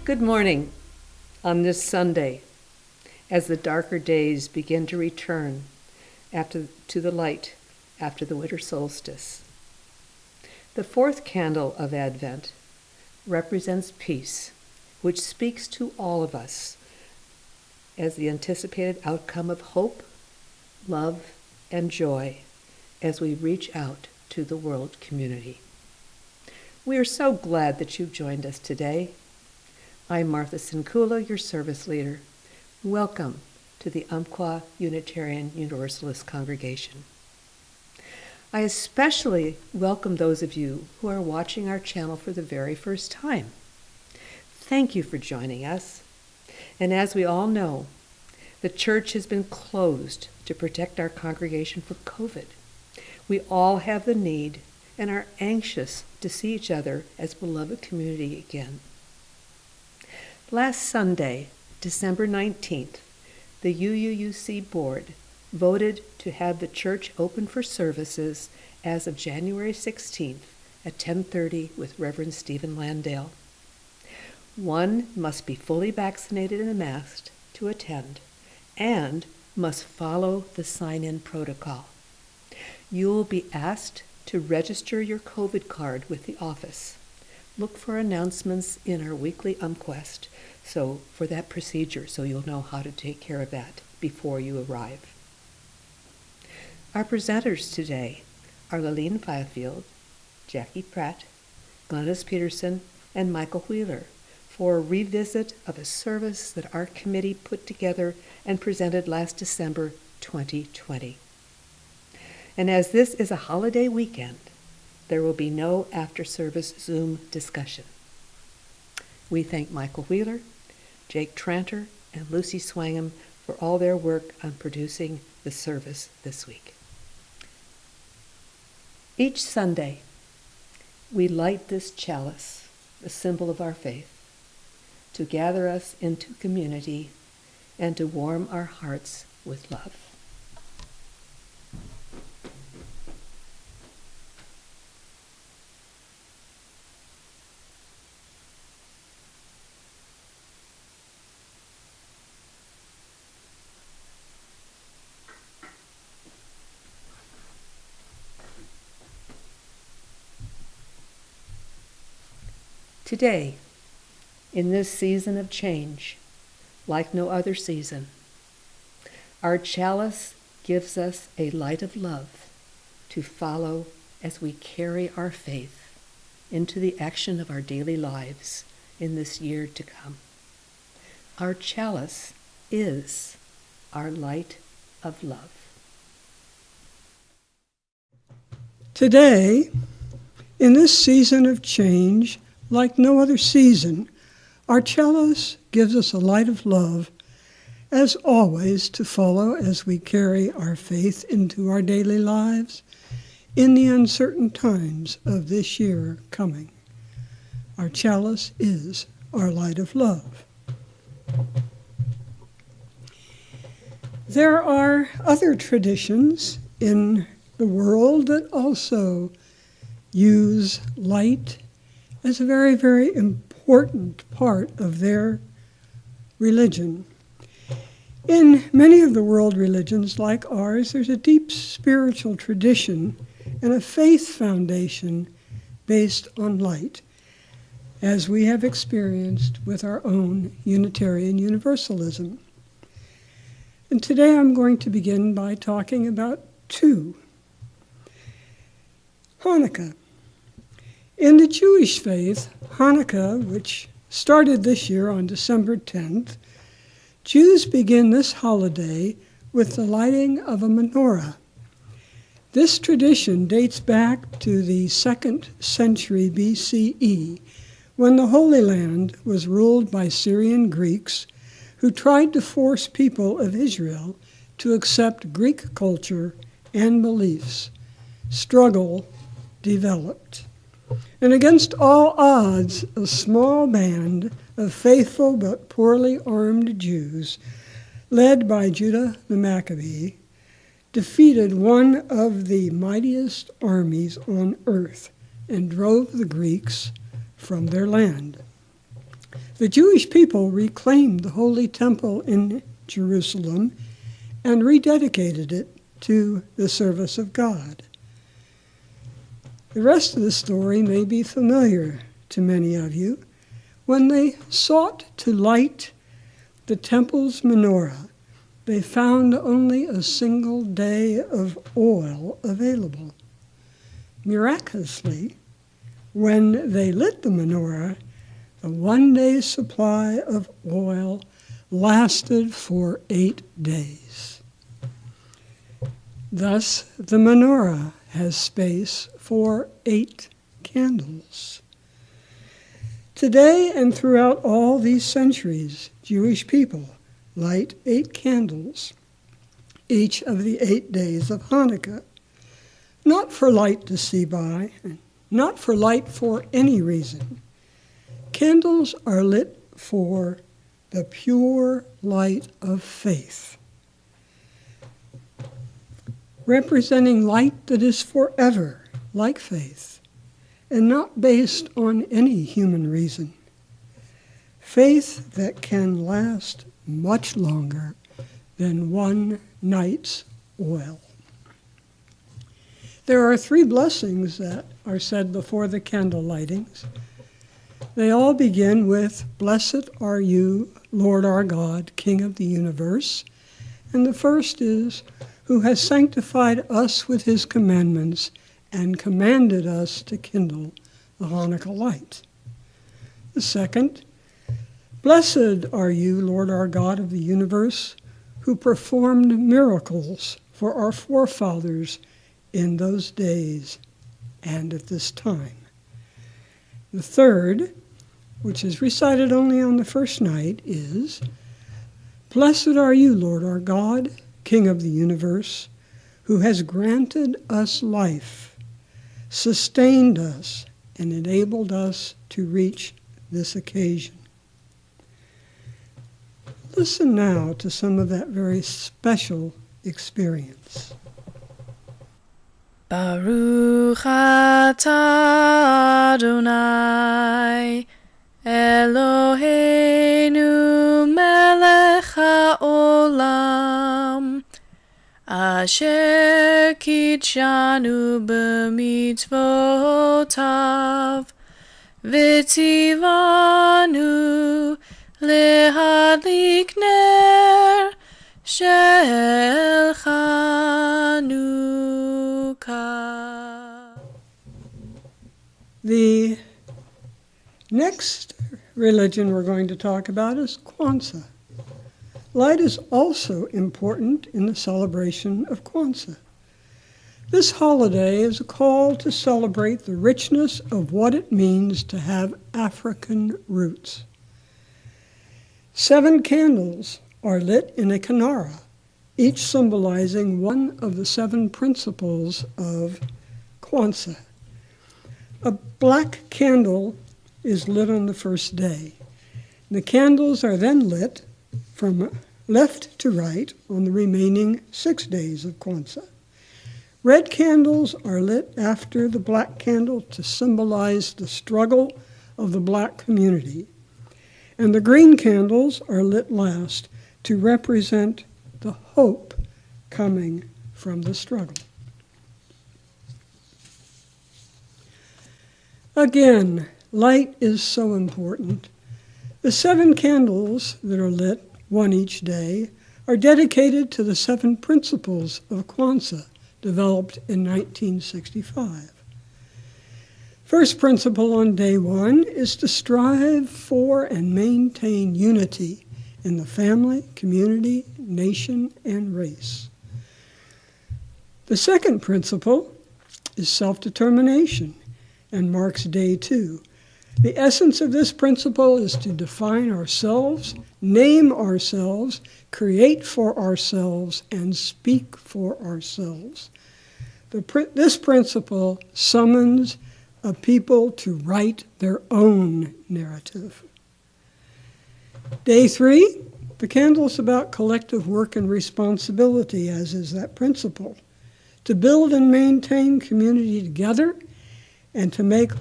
Good morning on this Sunday as the darker days begin to return to the light after the winter solstice. The fourth candle of Advent represents peace, which speaks to all of us as the anticipated outcome of hope, love, and joy as we reach out to the world community. We are so glad that you've joined us today. I'm Martha Sincula, your service leader. Welcome to the Umpqua Unitarian Universalist congregation. I especially welcome those of you who are watching our channel for the very first time. Thank you for joining us. And as we all know, the church has been closed to protect our congregation from COVID. We all have the need and are anxious to see each other as beloved community again. Last Sunday, December 19th, the UUUC board voted to have the church open for services as of January 16th at 10:30 with Reverend Stephen Landale. One must be fully vaccinated and masked to attend and must follow the sign-in protocol. You will be asked to register your COVID card with the office. Look for announcements in our weekly UmQuest for that procedure, so you'll know how to take care of that before you arrive. Our presenters today are Laline Fifield, Jackie Pratt, Glennis Peterson, and Michael Wheeler for a revisit of a service that our committee put together and presented last December 2020. And as this is a holiday weekend, there will be no after-service Zoom discussion. We thank Michael Wheeler, Jake Tranter, and Lucy Swangham for all their work on producing the service this week. Each Sunday, we light this chalice, the symbol of our faith, to gather us into community and to warm our hearts with love. Today, in this season of change, like no other season, our chalice gives us a light of love to follow as we carry our faith into the action of our daily lives in this year to come. Our chalice is our light of love. Today, in this season of change, like no other season, our chalice gives us a light of love, as always, to follow as we carry our faith into our daily lives in the uncertain times of this year coming. Our chalice is our light of love. There are other traditions in the world that also use light as a very, very important part of their religion. In many of the world religions like ours, there's a deep spiritual tradition and a faith foundation based on light, as we have experienced with our own Unitarian Universalism. And today I'm going to begin by talking about two. Hanukkah. In the Jewish faith, Hanukkah, which started this year on December 10th, Jews begin this holiday with the lighting of a menorah. This tradition dates back to the 2nd century BCE, when the Holy Land was ruled by Syrian Greeks who tried to force people of Israel to accept Greek culture and beliefs. Struggle developed. And against all odds, a small band of faithful but poorly armed Jews, led by Judah the Maccabee, defeated one of the mightiest armies on earth and drove the Greeks from their land. The Jewish people reclaimed the Holy Temple in Jerusalem and rededicated it to the service of God. The rest of the story may be familiar to many of you. When they sought to light the temple's menorah, they found only a single day of oil available. Miraculously, when they lit the menorah, the 1 day's supply of oil lasted for 8 days. Thus, the menorah has space for 8 candles. Today and throughout all these centuries, Jewish people light 8 candles each of the 8 days of Hanukkah, not for light to see by, not for light for any reason. Candles are lit for the pure light of faith, representing light that is forever, like faith, and not based on any human reason. Faith that can last much longer than 1 night's oil. There are 3 blessings that are said before the candle lightings. They all begin with, "Blessed are you, Lord our God, King of the universe." And the first is, "Who has sanctified us with his commandments and commanded us to kindle the Hanukkah light." The second, "Blessed are you, Lord our God of the universe, who performed miracles for our forefathers in those days and at this time." The third, which is recited only on the first night, is, "Blessed are you, Lord our God, King of the universe, who has granted us life, sustained us, and enabled us to reach this occasion." Listen now to some of that very special experience. Baruch atah Adonai Eloheinu melech haolam asher kitshanu b'mitzvotav v'tzivanu lehadlik ner shel Chanukah. The next religion we're going to talk about is kwanza. Light is also important in the celebration of Kwanzaa. This holiday is a call to celebrate the richness of what it means to have African roots. 7 candles are lit in a kinara, each symbolizing one of the 7 principles of Kwanzaa. A black candle is lit on the first day. The candles are then lit from left to right on the remaining 6 days of Kwanzaa. Red candles are lit after the black candle to symbolize the struggle of the black community. And the green candles are lit last to represent the hope coming from the struggle. Again, light is so important. The 7 candles that are lit, one each day, are dedicated to the 7 principles of Kwanzaa, developed in 1965. First principle on day 1 is to strive for and maintain unity in the family, community, nation, and race. The second principle is self-determination and marks day 2. The essence of this principle is to define ourselves, name ourselves, create for ourselves, and speak for ourselves. This principle summons a people to write their own narrative. Day 3, the candle is about collective work and responsibility, as is that principle, to build and maintain community together and to make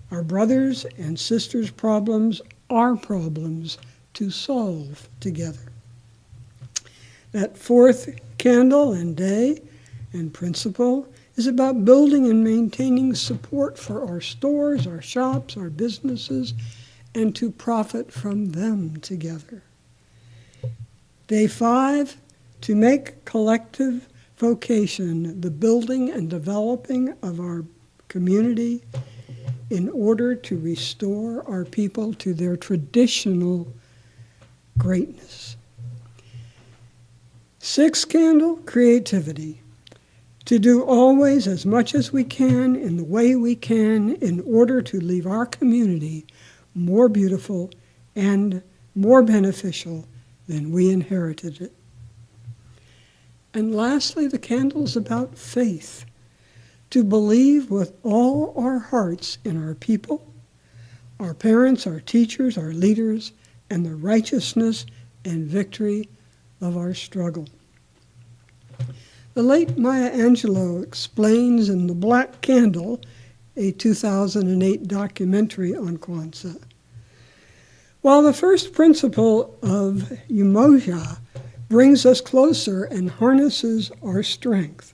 our brothers' and sisters' problems our problems to solve together. That fourth candle and day and principle is about building and maintaining support for our stores, our shops, our businesses, and to profit from them together. Day 5, to make collective vocation the building and developing of our community in order to restore our people to their traditional greatness. 6th candle, creativity. To do always as much as we can in the way we can in order to leave our community more beautiful and more beneficial than we inherited it. And lastly, the candle is about faith. To believe with all our hearts in our people, our parents, our teachers, our leaders, and the righteousness and victory of our struggle. The late Maya Angelou explains in The Black Candle, a 2008 documentary on Kwanzaa, while the first principle of umoja brings us closer and harnesses our strength,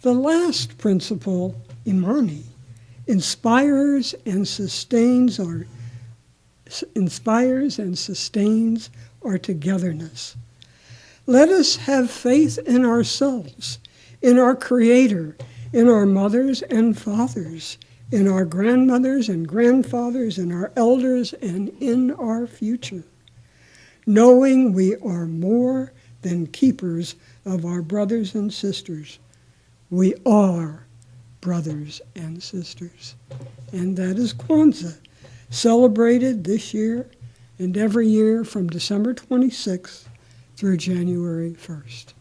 the last principle, imani, inspires and sustains our togetherness. Let us have faith in ourselves, in our Creator, in our mothers and fathers, in our grandmothers and grandfathers, in our elders, and in our future, knowing we are more than keepers of our brothers and sisters. We are brothers and sisters. And that is Kwanzaa, celebrated this year and every year from December 26th through January 1st.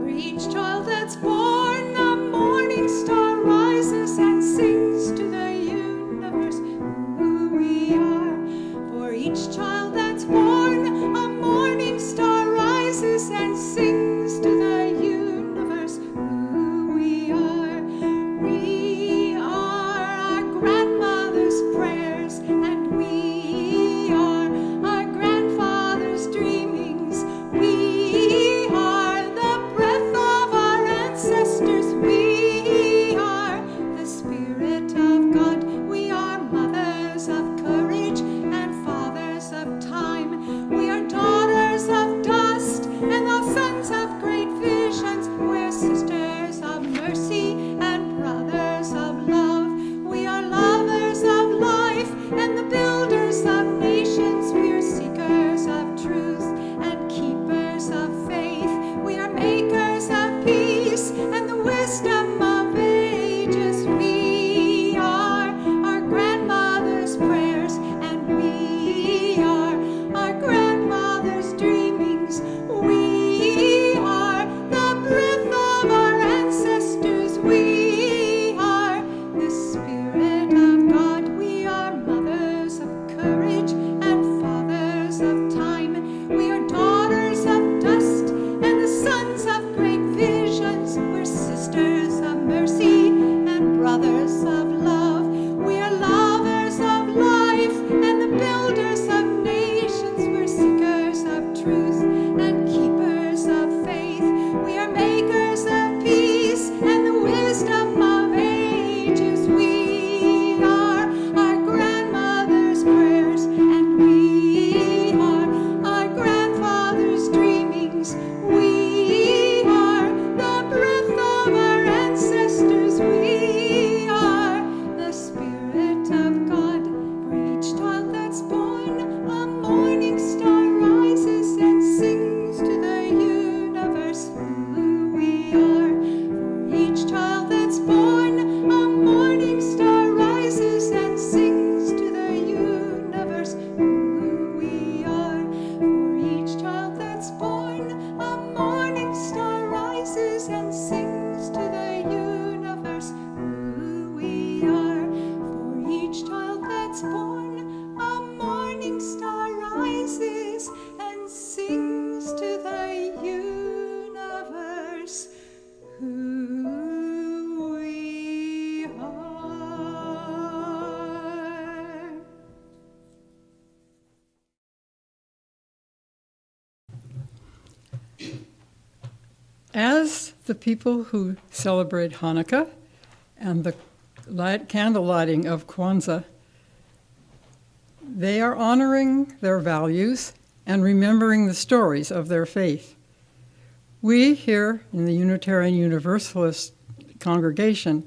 For each child that's born, a morning star rises and sings to the universe who we are. For each child As the people who celebrate Hanukkah and the candle lighting of Kwanzaa, they are honoring their values and remembering the stories of their faith. We here in the Unitarian Universalist congregation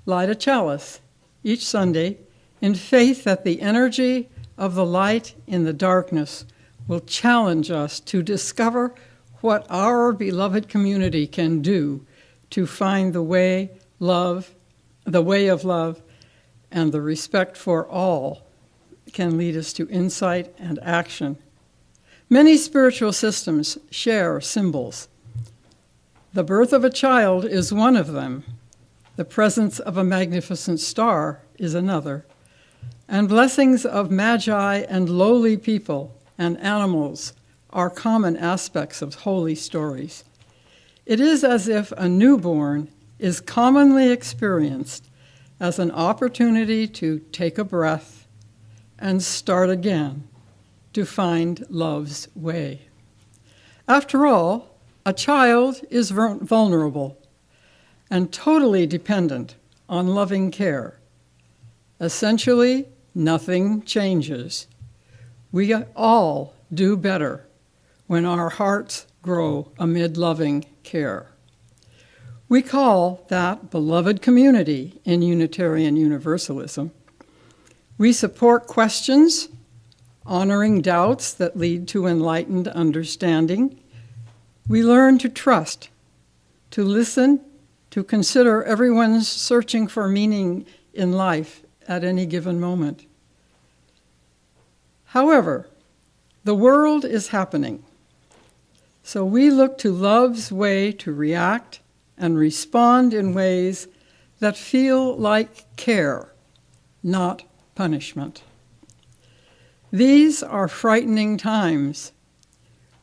light a chalice each Sunday in faith that the energy of the light in the darkness will challenge us to discover what our beloved community can do to find the way of love, and the respect for all can lead us to insight and action. Many spiritual systems share symbols. The birth of a child is one of them. The presence of a magnificent star is another. And blessings of magi and lowly people and animals are common aspects of holy stories. It is as if a newborn is commonly experienced as an opportunity to take a breath and start again to find love's way. After all, a child is vulnerable and totally dependent on loving care. Essentially, nothing changes. We all do better when our hearts grow amid loving care. We call that beloved community in Unitarian Universalism. We support questions, honoring doubts that lead to enlightened understanding. We learn to trust, to listen, to consider everyone's searching for meaning in life at any given moment. However, the world is happening, so we look to love's way to react and respond in ways that feel like care, not punishment. These are frightening times.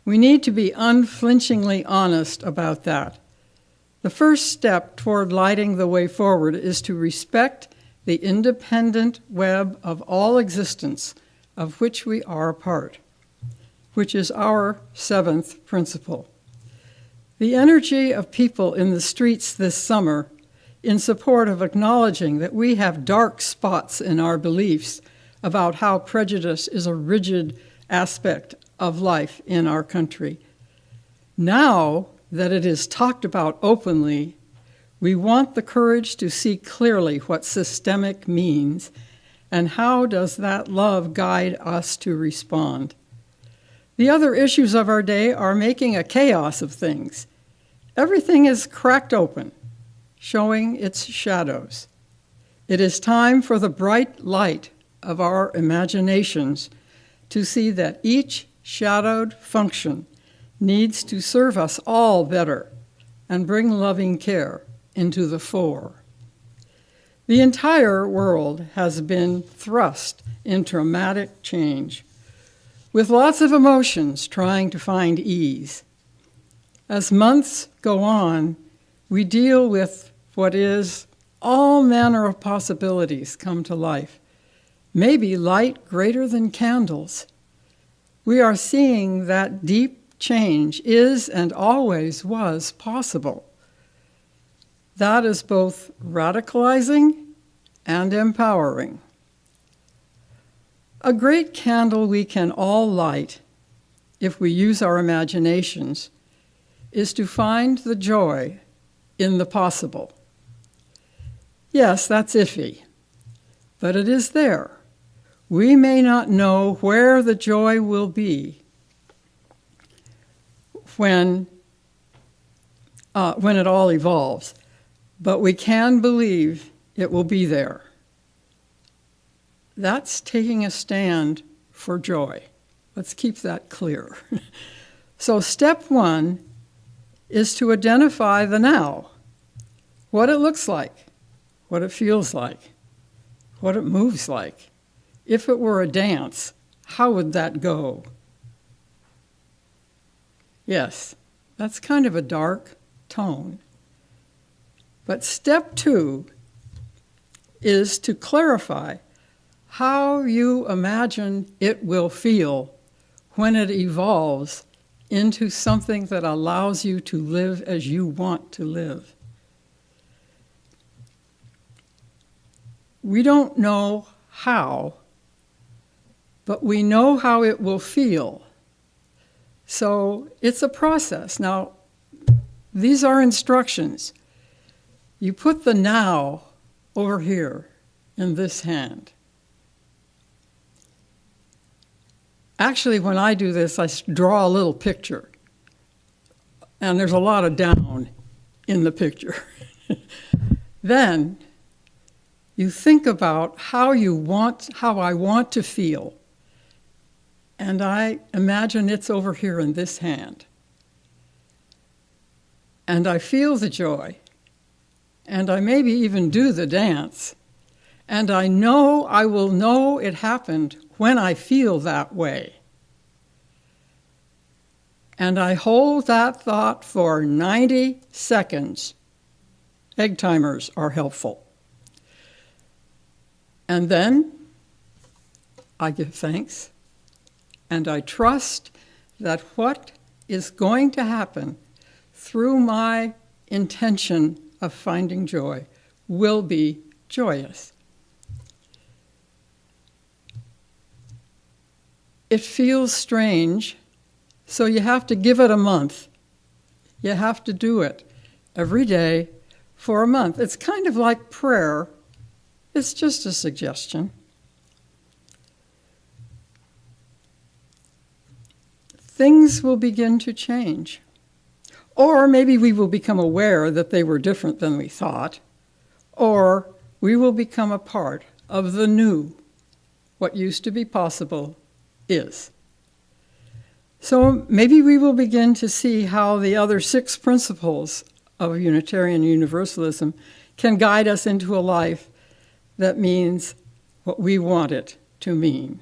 We need to be unflinchingly honest about that. The first step toward lighting the way forward is to respect the independent web of all existence of which we are a part, which is our seventh principle. The energy of people in the streets this summer in support of acknowledging that we have dark spots in our beliefs about how prejudice is a rigid aspect of life in our country. Now that it is talked about openly, we want the courage to see clearly what systemic means and how does that love guide us to respond. The other issues of our day are making a chaos of things. Everything is cracked open, showing its shadows. It is time for the bright light of our imaginations to see that each shadowed function needs to serve us all better and bring loving care into the fore. The entire world has been thrust in dramatic change, with lots of emotions trying to find ease. As months go on, we deal with what is all manner of possibilities come to life, maybe light greater than candles. We are seeing that deep change is and always was possible. That is both radicalizing and empowering. A great candle we can all light, if we use our imaginations, is to find the joy in the possible. Yes, that's iffy, but it is there. We may not know where the joy will be when it all evolves, but we can believe it will be there. That's taking a stand for joy. Let's keep that clear. So step one is to identify the now, what it looks like, what it feels like, what it moves like. If it were a dance, how would that go? Yes, that's kind of a dark tone. But step two is to clarify how you imagine it will feel when it evolves into something that allows you to live as you want to live. We don't know how, but we know how it will feel. So it's a process. Now, these are instructions. You put the now over here in this hand. Actually, when I do this, I draw a little picture. And there's a lot of down in the picture. Then you think about how I want to feel. And I imagine it's over here in this hand. And I feel the joy. And I maybe even do the dance. And I will know it happened when I feel that way. And I hold that thought for 90 seconds. Egg timers are helpful. And then I give thanks, and I trust that what is going to happen through my intention of finding joy will be joyous. It feels strange, so you have to give it a month. You have to do it every day for a month. It's kind of like prayer. It's just a suggestion. Things will begin to change. Or maybe we will become aware that they were different than we thought. Or we will become a part of the new. What used to be possible is. So maybe we will begin to see how the other 6 principles of Unitarian Universalism can guide us into a life that means what we want it to mean.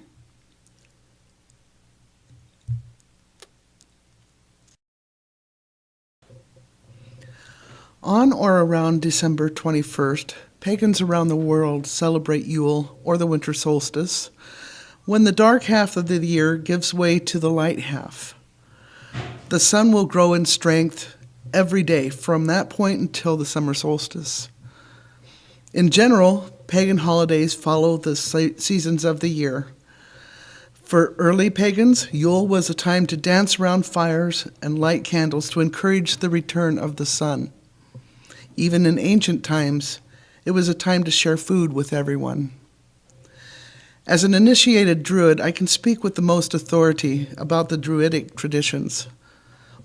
On or around December 21st, pagans around the world celebrate Yule, or the winter solstice, when the dark half of the year gives way to the light half. The sun will grow in strength every day from that point until the summer solstice. In general, pagan holidays follow the seasons of the year. For early pagans, Yule was a time to dance around fires and light candles to encourage the return of the sun. Even in ancient times, it was a time to share food with everyone. As an initiated Druid, I can speak with the most authority about the Druidic traditions,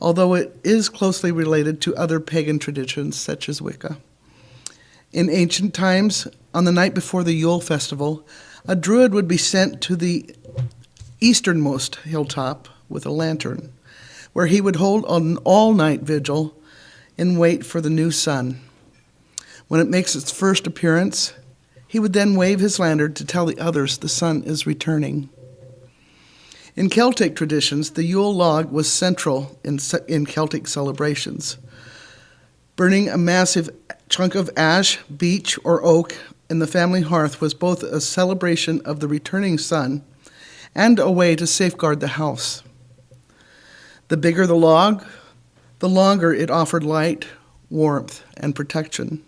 although it is closely related to other pagan traditions such as Wicca. In ancient times, on the night before the Yule festival, a Druid would be sent to the easternmost hilltop with a lantern, where he would hold an all-night vigil and wait for the new sun. When it makes its first appearance, he would then wave his lantern to tell the others the sun is returning. In Celtic traditions, the Yule log was central in Celtic celebrations. Burning a massive chunk of ash, beech, or oak in the family hearth was both a celebration of the returning sun and a way to safeguard the house. The bigger the log, the longer it offered light, warmth, and protection.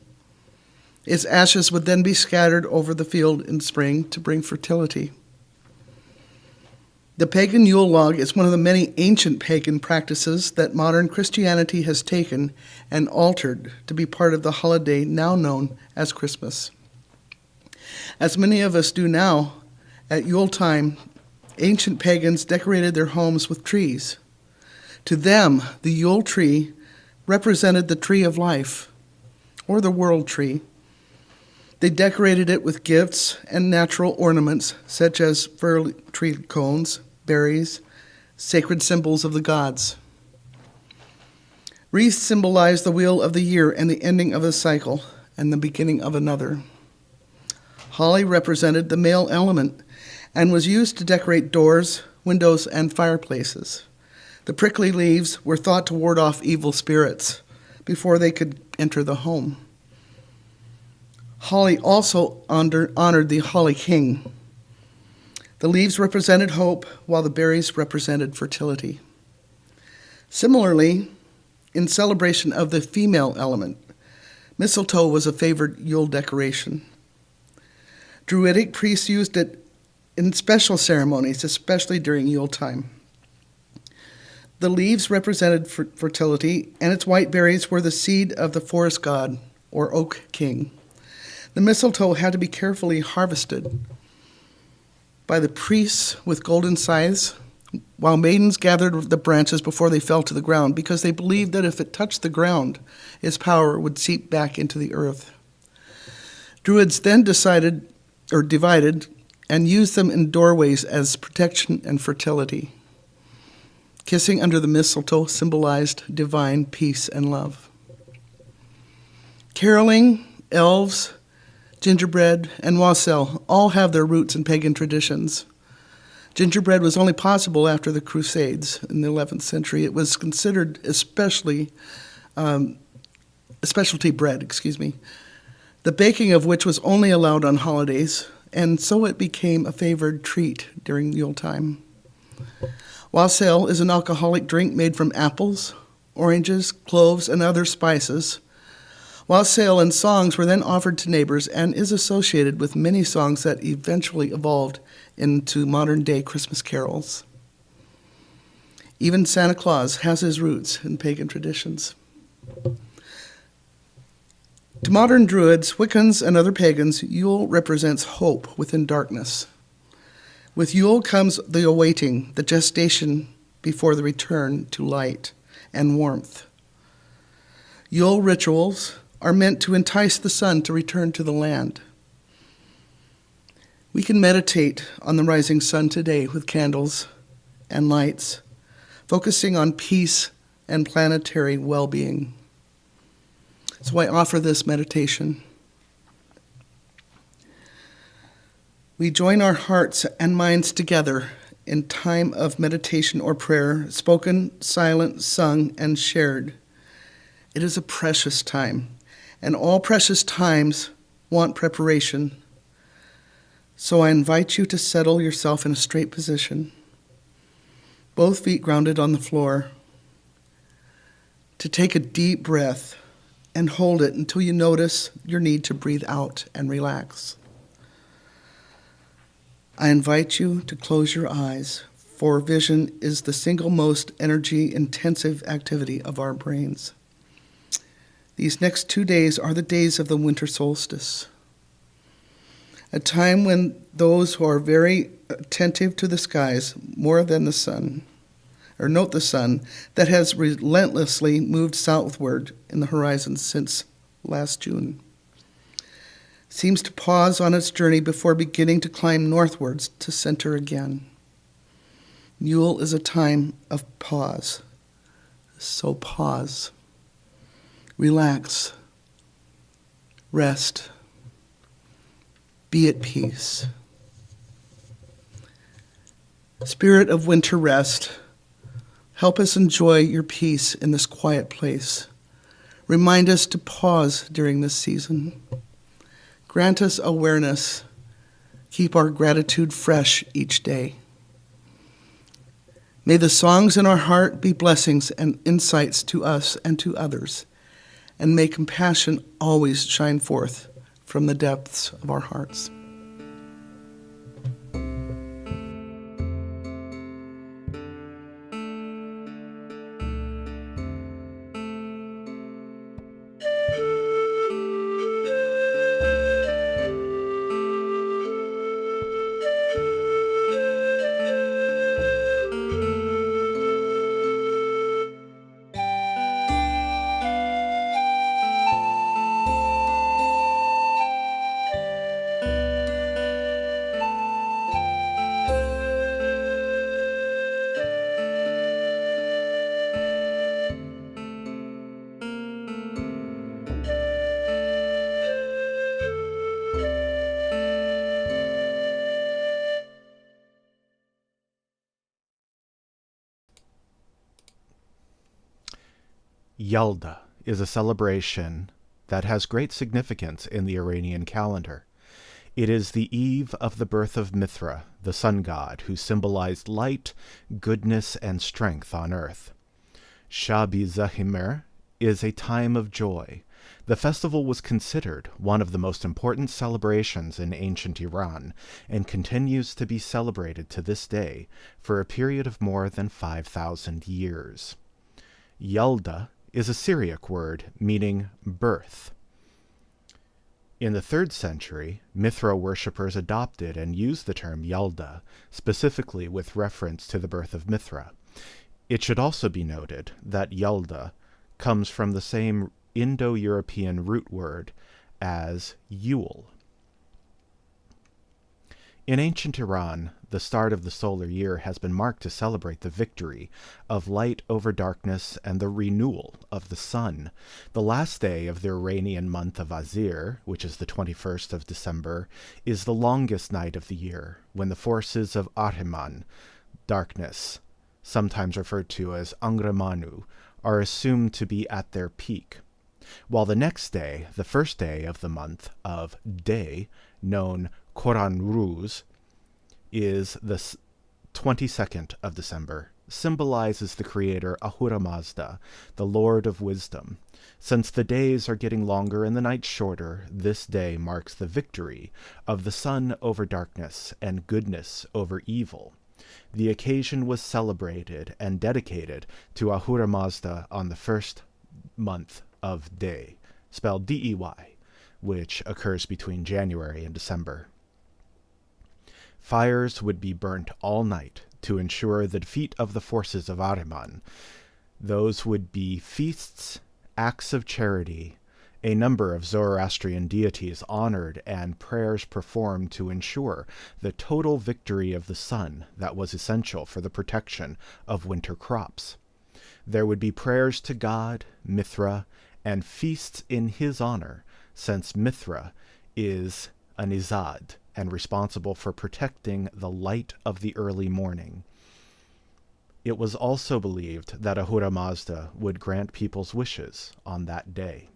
Its ashes would then be scattered over the field in spring to bring fertility. The pagan Yule log is one of the many ancient pagan practices that modern Christianity has taken and altered to be part of the holiday now known as Christmas. As many of us do now, at Yule time, ancient pagans decorated their homes with trees. To them, the Yule tree represented the tree of life, or the world tree. They decorated it with gifts and natural ornaments, such as fir tree cones, berries, sacred symbols of the gods. Wreaths symbolized the wheel of the year and the ending of a cycle and the beginning of another. Holly represented the male element and was used to decorate doors, windows, and fireplaces. The prickly leaves were thought to ward off evil spirits before they could enter the home. Holly also honored the Holly King. The leaves represented hope, while the berries represented fertility. Similarly, in celebration of the female element, mistletoe was a favored Yule decoration. Druidic priests used it in special ceremonies, especially during Yule time. The leaves represented fertility, and its white berries were the seed of the forest god, or oak king. The mistletoe had to be carefully harvested by the priests with golden scythes, while maidens gathered the branches before they fell to the ground, because they believed that if it touched the ground, its power would seep back into the earth. Druids then divided and used them in doorways as protection and fertility. Kissing under the mistletoe symbolized divine peace and love. Caroling, elves, gingerbread, and wassail all have their roots in pagan traditions. Gingerbread was only possible after the Crusades in the 11th century. It was considered a specialty bread, the baking of which was only allowed on holidays, and so it became a favored treat during Yule time. Wassail is an alcoholic drink made from apples, oranges, cloves, and other spices. Wassail and songs were then offered to neighbors and is associated with many songs that eventually evolved into modern-day Christmas carols. Even Santa Claus has his roots in pagan traditions. To modern Druids, Wiccans, and other pagans, Yule represents hope within darkness. With Yule comes the awaiting, the gestation before the return to light and warmth. Yule rituals are meant to entice the sun to return to the land. We can meditate on the rising sun today with candles and lights, focusing on peace and planetary well-being. So I offer this meditation. We join our hearts and minds together in time of meditation or prayer, spoken, silent, sung, and shared. It is a precious time, and all precious times want preparation. So I invite you to settle yourself in a straight position, both feet grounded on the floor, to take a deep breath and hold it until you notice your need to breathe out and relax. I invite you to close your eyes, for vision is the single most energy-intensive activity of our brains. These next 2 days are the days of the winter solstice, a time when those who are very attentive to the skies more than the sun, or note the sun, that has relentlessly moved southward in the horizon since last June, seems to pause on its journey before beginning to climb northwards to center again. Yule is a time of pause. So pause. Relax. Rest. Be at peace. Spirit of winter rest, help us enjoy your peace in this quiet place. Remind us to pause during this season. Grant us awareness. Keep our gratitude fresh each day. May the songs in our heart be blessings and insights to us and to others, and may compassion always shine forth from the depths of our hearts. Yalda is a celebration that has great significance in the Iranian calendar. It is the eve of the birth of Mithra, the sun god, who symbolized light, goodness, and strength on earth. Shabi Zahimer is a time of joy. The festival was considered one of the most important celebrations in ancient Iran and continues to be celebrated to this day for a period of more than 5,000 years. Yalda is a Syriac word meaning birth. In the 3rd century, Mithra worshippers adopted and used the term Yalda, specifically with reference to the birth of Mithra. It should also be noted that Yalda comes from the same Indo-European root word as Yule. In ancient Iran, the start of the solar year has been marked to celebrate the victory of light over darkness and the renewal of the sun. The last day of the Iranian month of Azir, which is the 21st of December, is the longest night of the year, when the forces of Ahriman, darkness, sometimes referred to as Angramanu, are assumed to be at their peak. While the next day, the first day of the month of Day, known Koran Ruz, is the 22nd of December, symbolizes the creator Ahura Mazda, the Lord of Wisdom. Since the days are getting longer and the nights shorter, this day marks the victory of the sun over darkness and goodness over evil. The occasion was celebrated and dedicated to Ahura Mazda on the first month of Day, spelled D-E-Y, which occurs between January and December. Fires would be burnt all night to ensure the defeat of the forces of Ahriman. Those would be feasts, acts of charity, a number of Zoroastrian deities honored, and prayers performed to ensure the total victory of the sun that was essential for the protection of winter crops. There would be prayers to God, Mithra, and feasts in his honor, since Mithra is an Izad and responsible for protecting the light of the early morning. It was also believed that Ahura Mazda would grant people's wishes on that day.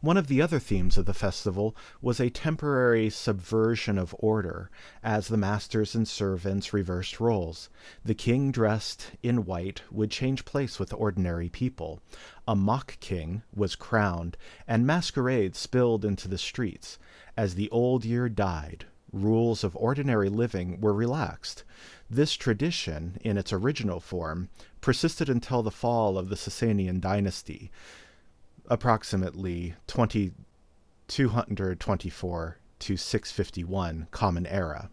One of the other themes of the festival was a temporary subversion of order, as the masters and servants reversed roles. The king dressed in white would change place with ordinary people. A mock king was crowned, and masquerades spilled into the streets. As the old year died, rules of ordinary living were relaxed. This tradition, in its original form, persisted until the fall of the Sasanian dynasty, approximately 224 to 651 Common Era,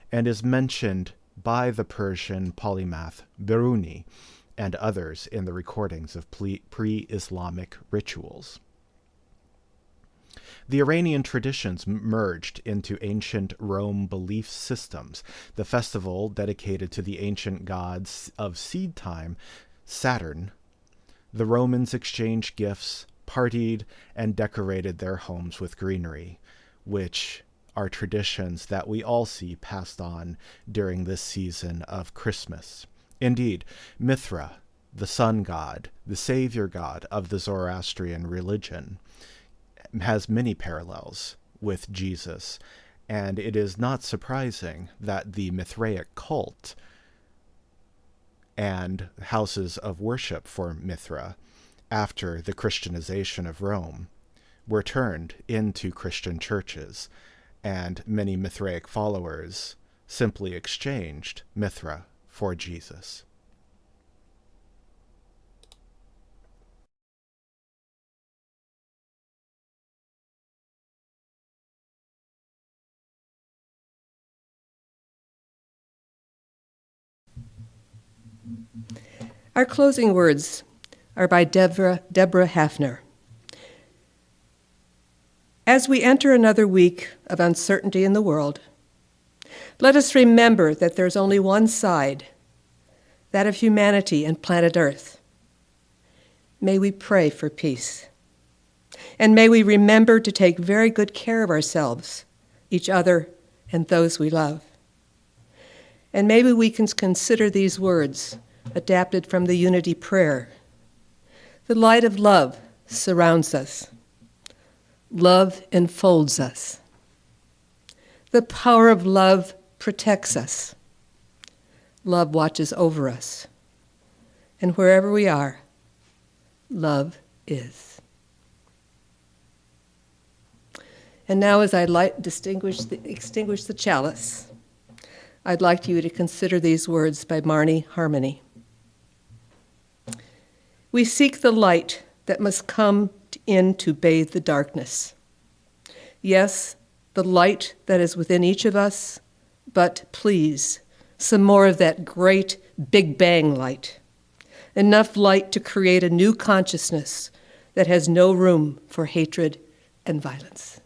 and is mentioned by the Persian polymath Biruni and others in the recordings of pre-Islamic rituals. The Iranian traditions merged into ancient Rome belief systems. The festival, dedicated to the ancient gods of seed time, Saturn, the Romans exchanged gifts, partied, and decorated their homes with greenery, which are traditions that we all see passed on during this season of Christmas. Indeed, Mithra, the sun god, the savior god of the Zoroastrian religion, has many parallels with Jesus, and it is not surprising that the Mithraic cult and houses of worship for Mithra, after the Christianization of Rome, were turned into Christian churches, and many Mithraic followers simply exchanged Mithra for Jesus. Our closing words are by Deborah Hafner. As we enter another week of uncertainty in the world, let us remember that there's only one side, that of humanity and planet Earth. May we pray for peace. And may we remember to take very good care of ourselves, each other, and those we love. And maybe we can consider these words adapted from the Unity Prayer. The light of love surrounds us. Love enfolds us. The power of love protects us. Love watches over us. And wherever we are, love is. And now, as I extinguish the chalice, I'd like you to consider these words by Marnie Harmony. We seek the light that must come in to bathe the darkness. Yes, the light that is within each of us, but please, some more of that great Big Bang light. Enough light to create a new consciousness that has no room for hatred and violence.